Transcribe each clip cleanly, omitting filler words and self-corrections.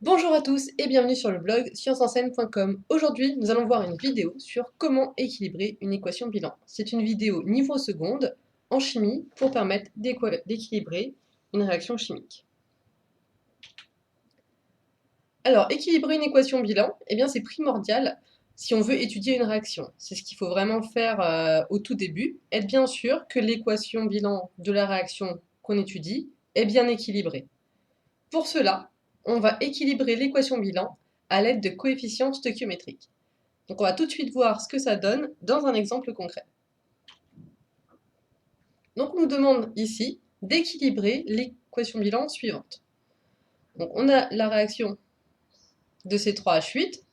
Bonjour à tous et bienvenue sur le blog scienceenseignes.com. Aujourd'hui, nous allons voir une vidéo sur comment équilibrer une équation bilan. C'est une vidéo niveau seconde en chimie pour permettre d'équilibrer une réaction chimique. Alors, équilibrer une équation bilan, eh bien, c'est primordial si on veut étudier une réaction. C'est ce qu'il faut vraiment faire au tout début, être bien sûr que l'équation bilan de la réaction qu'on étudie est bien équilibrée. Pour cela, on va équilibrer l'équation bilan à l'aide de coefficients stoichiométriques. Donc on va tout de suite voir ce que ça donne dans un exemple concret. Donc on nous demande ici d'équilibrer l'équation bilan suivante. Donc on a la réaction de C3H8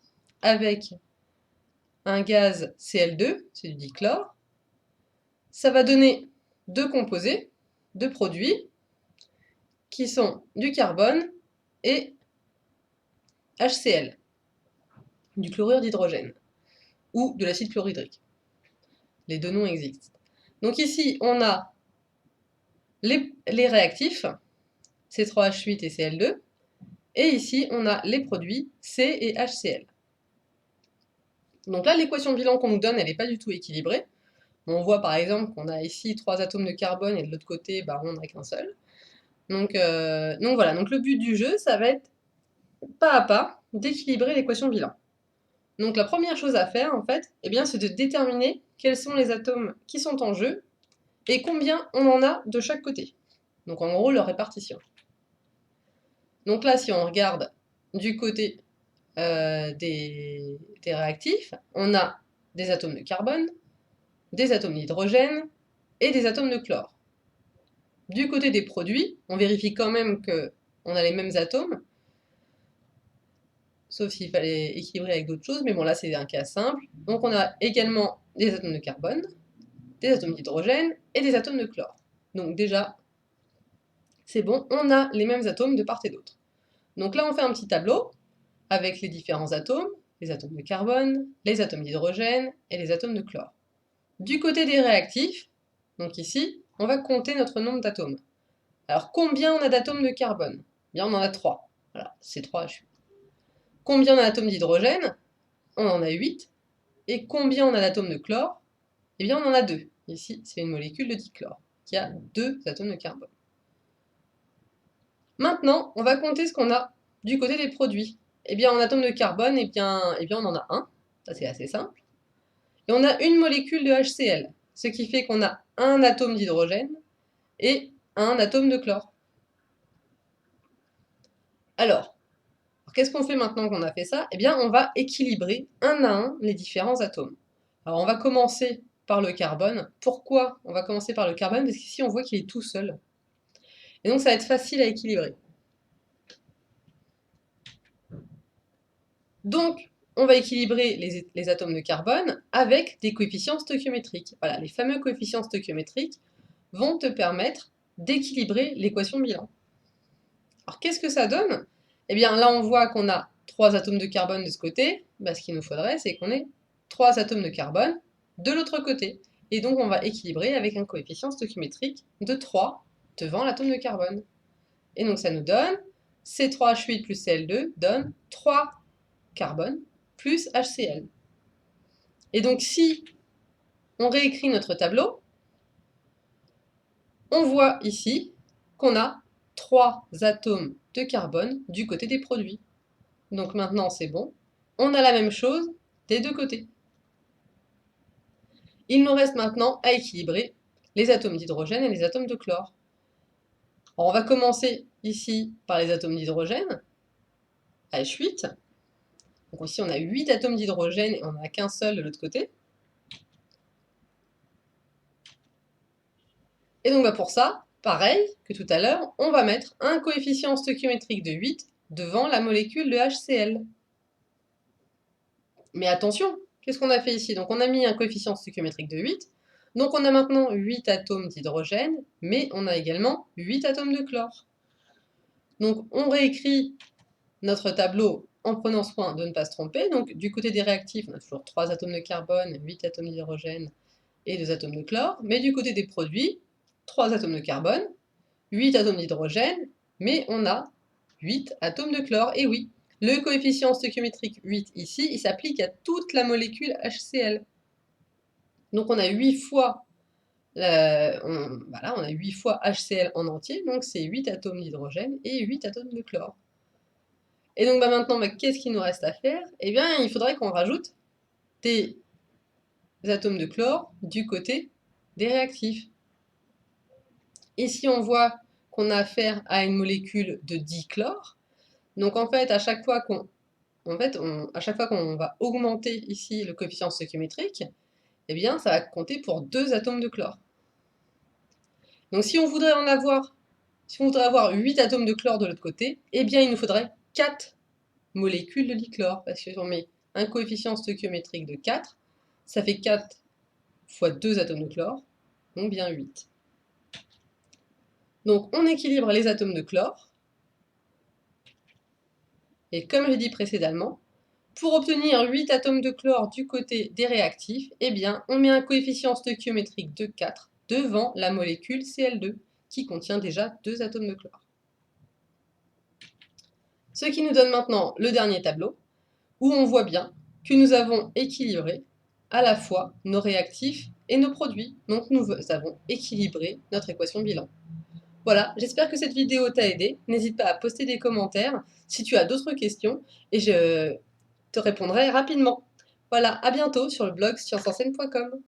avec un gaz Cl2, c'est du dichlore. Ça va donner deux composés, deux produits, qui sont du carbone et HCl, du chlorure d'hydrogène, ou de l'acide chlorhydrique. Les deux noms existent. Donc ici, on a les réactifs, C3H8 et Cl2, et ici, on a les produits C et HCl. Donc là, l'équation bilan qu'on nous donne, elle n'est pas du tout équilibrée. On voit par exemple qu'on a ici 3 atomes de carbone et de l'autre côté, on n'a qu'un seul. Donc voilà, donc le but du jeu, ça va être pas à pas d'équilibrer l'équation bilan. Donc la première chose à faire, en fait, c'est de déterminer quels sont les atomes qui sont en jeu et combien on en a de chaque côté. Donc en gros, leur répartition. Donc là, si on regarde du côté des réactifs, on a des atomes de carbone, des atomes d'hydrogène et des atomes de chlore. Du côté des produits, on vérifie quand même qu'on a les mêmes atomes, sauf s'il fallait équilibrer avec d'autres choses, mais bon là c'est un cas simple. Donc on a également des atomes de carbone, des atomes d'hydrogène et des atomes de chlore. Donc déjà, c'est bon, on a les mêmes atomes de part et d'autre. Donc là on fait un petit tableau avec les différents atomes, les atomes de carbone, les atomes d'hydrogène et les atomes de chlore. Du côté des réactifs, donc ici, on va compter notre nombre d'atomes. Alors combien on a d'atomes de carbone? Bien, on en a 3. Voilà, c'est 3H8. Combien on a d'atomes d'hydrogène? On en a 8. Et combien on a d'atomes de chlore? Eh bien, on en a 2. Ici, c'est une molécule de dichlore qui a 2 atomes de carbone. Maintenant, on va compter ce qu'on a du côté des produits. Eh bien, en atomes de carbone, on en a 1. Ça, c'est assez simple. Et on a une molécule de HCl, ce qui fait qu'on a un atome d'hydrogène et un atome de chlore. Alors, qu'est-ce qu'on fait maintenant qu'on a fait ça? Eh bien, on va équilibrer un à un les différents atomes. Alors, on va commencer par le carbone. Pourquoi on va commencer par le carbone? Parce qu'ici, on voit qu'il est tout seul. Et donc, ça va être facile à équilibrer. Donc, on va équilibrer les atomes de carbone avec des coefficients stoichiométriques. Voilà, les fameux coefficients stoichiométriques vont te permettre d'équilibrer l'équation bilan. Alors, qu'est-ce que ça donne? Eh bien, là, on voit qu'on a 3 atomes de carbone de ce côté. Ce qu'il nous faudrait, c'est qu'on ait 3 atomes de carbone de l'autre côté. Et donc, on va équilibrer avec un coefficient stoichiométrique de 3 devant l'atome de carbone. Et donc, ça nous donne C3H8 plus Cl2 donne 3 carbone plus HCl. Et donc, si on réécrit notre tableau, on voit ici qu'on a 3 atomes de carbone du côté des produits. Donc maintenant, c'est bon. On a la même chose des deux côtés. Il nous reste maintenant à équilibrer les atomes d'hydrogène et les atomes de chlore. Alors on va commencer ici par les atomes d'hydrogène, H8. Donc ici, on a 8 atomes d'hydrogène et on n'en a qu'un seul de l'autre côté. Et donc pour ça, pareil que tout à l'heure, on va mettre un coefficient stoichiométrique de 8 devant la molécule de HCl. Mais attention, qu'est-ce qu'on a fait ici? Donc on a mis un coefficient stoichiométrique de 8. Donc on a maintenant 8 atomes d'hydrogène, mais on a également 8 atomes de chlore. Donc on réécrit notre tableau en prenant soin de ne pas se tromper. Donc du côté des réactifs, on a toujours 3 atomes de carbone, 8 atomes d'hydrogène et 2 atomes de chlore. Mais du côté des produits, 3 atomes de carbone, 8 atomes d'hydrogène, mais on a 8 atomes de chlore. Et oui, Le coefficient stoichiométrique 8 ici, il s'applique à toute la molécule HCl. Donc on a 8 fois, voilà, on a 8 fois HCl en entier, donc c'est 8 atomes d'hydrogène et 8 atomes de chlore. Et donc maintenant, qu'est-ce qu'il nous reste à faire? Eh bien, il faudrait qu'on rajoute des atomes de chlore du côté des réactifs. Ici, on voit qu'on a affaire à une molécule de dichlore. Donc en fait, à chaque fois qu'on va augmenter ici le coefficient stoichiométrique, eh bien, ça va compter pour 2 atomes de chlore. Donc si on voudrait avoir 8 atomes de chlore de l'autre côté, eh bien, il nous faudrait 4 molécules de dichlore, parce que si on met un coefficient stoichiométrique de 4, ça fait 4 fois 2 atomes de chlore, donc bien 8. Donc on équilibre les atomes de chlore, et comme j'ai dit précédemment, pour obtenir 8 atomes de chlore du côté des réactifs, eh bien, on met un coefficient stoichiométrique de 4 devant la molécule Cl2, qui contient déjà 2 atomes de chlore. Ce qui nous donne maintenant le dernier tableau, où on voit bien que nous avons équilibré à la fois nos réactifs et nos produits. Donc nous avons équilibré notre équation bilan. Voilà, j'espère que cette vidéo t'a aidé. N'hésite pas à poster des commentaires si tu as d'autres questions et je te répondrai rapidement. Voilà, à bientôt sur le blog scienceenseignes.com.